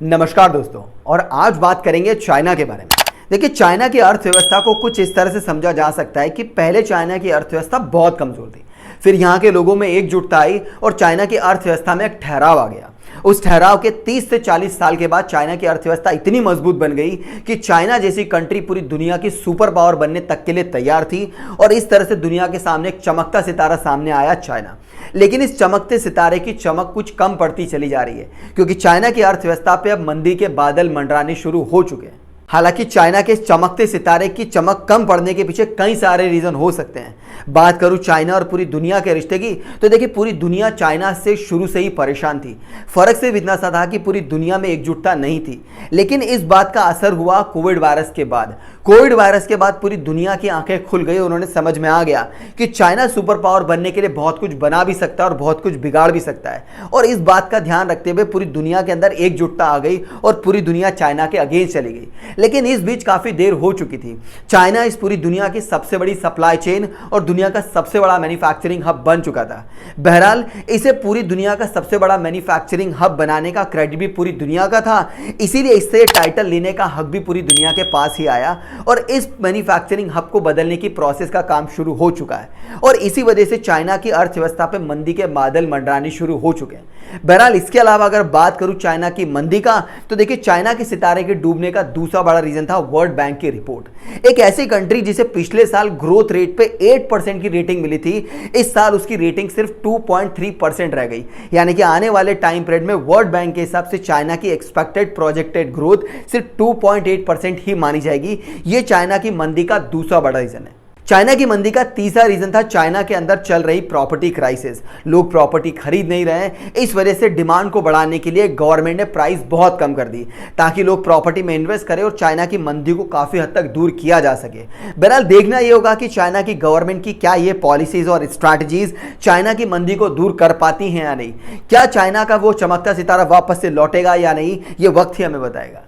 नमस्कार दोस्तों, और आज बात करेंगे चाइना के बारे में। देखिए, चाइना की अर्थव्यवस्था को कुछ इस तरह से समझा जा सकता है कि पहले चाइना की अर्थव्यवस्था बहुत कमजोर थी, फिर यहाँ के लोगों में एकजुटता आई और चाइना की अर्थव्यवस्था में एक ठहराव आ गया। उस ठहराव के 30 से 40 साल के बाद चाइना की अर्थव्यवस्था इतनी मजबूत बन गई कि चाइना जैसी कंट्री पूरी दुनिया की सुपर पावर बनने तक के लिए तैयार थी। और इस तरह से दुनिया के सामने एक चमकता सितारा सामने आया, चाइना। लेकिन इस चमकते सितारे की चमक कुछ कम पड़ती चली जा रही है, क्योंकि चाइना की अर्थव्यवस्था पे अब मंदी के बादल मंडराने शुरू हो चुके हैं। हालांकि चाइना के चमकते सितारे की चमक कम पड़ने के पीछे कई सारे रीजन हो सकते हैं। बात करूं चाइना और पूरी दुनिया के रिश्ते की, तो देखिए, पूरी दुनिया चाइना से शुरू से ही परेशान थी। फर्क सिर्फ इतना सा था कि पूरी दुनिया में एकजुटता नहीं थी। लेकिन इस बात का असर हुआ कोविड वायरस के बाद। कोविड वायरस के बाद पूरी दुनिया की आंखें खुल गई। उन्होंने समझ में आ गया कि चाइना सुपर पावर बनने के लिए बहुत कुछ बना भी सकता है और बहुत कुछ बिगाड़ भी सकता है। और इस बात का ध्यान रखते हुए पूरी दुनिया के अंदर एकजुटता आ गई और पूरी दुनिया चाइना के अगेंस्ट चली गई। लेकिन इस बीच काफी देर हो चुकी थी। चाइना इस पूरी दुनिया की सबसे बड़ी सप्लाई चेन और दुनिया का सबसे बड़ा मैन्युफैक्चरिंग हब बन चुका था। बहरहाल, इसे पूरी दुनिया का सबसे बड़ा मैन्युफैक्चरिंग हब बनाने का क्रेडिट भी पूरी दुनिया का था। इसीलिए इससे टाइटल लेने का हक भी पूरी दुनिया के पास ही आया और इस मैन्युफैक्चरिंग हब को बदलने की प्रोसेस का काम शुरू हो चुका है। और इसी वजह से चाइना की अर्थव्यवस्था पे मंदी के बादल मंडराने शुरू हो चुके हैं। बहरहाल, इसके अलावा अगर बात करूं चाइना की मंदी का, तो देखिए, चाइना के सितारे के डूबने का दूसरा बड़ा रीजन था वर्ल्ड बैंक की रिपोर्ट। एक ऐसी कंट्री जिसे पिछले साल ग्रोथ रेट पे 8% की रेटिंग मिली थी, इस साल उसकी रेटिंग सिर्फ 2.3% रह गई। यानी कि आने वाले टाइम पीरियड में वर्ल्ड बैंक के हिसाब से चाइना की एक्सपेक्टेड प्रोजेक्टेड ग्रोथ सिर्फ 2.8% ही मानी जाएगी। ये चाइना की मंदी का दूसरा बड़ा रीजन है। चाइना की मंदी का तीसरा रीजन था चाइना के अंदर चल रही प्रॉपर्टी क्राइसिस। लोग प्रॉपर्टी खरीद नहीं रहे हैं। इस वजह से डिमांड को बढ़ाने के लिए गवर्नमेंट ने प्राइस बहुत कम कर दी, ताकि लोग प्रॉपर्टी में इन्वेस्ट करें और चाइना की मंदी को काफी हद तक दूर किया जा सके। बहरहाल, देखना यह होगा कि चाइना की गवर्नमेंट की क्या ये पॉलिसीज और स्ट्रैटेजीज चाइना की मंदी को दूर कर पाती हैं या नहीं। क्या चाइना का वो चमकता सितारा वापस से लौटेगा या नहीं, ये वक्त ही हमें बताएगा।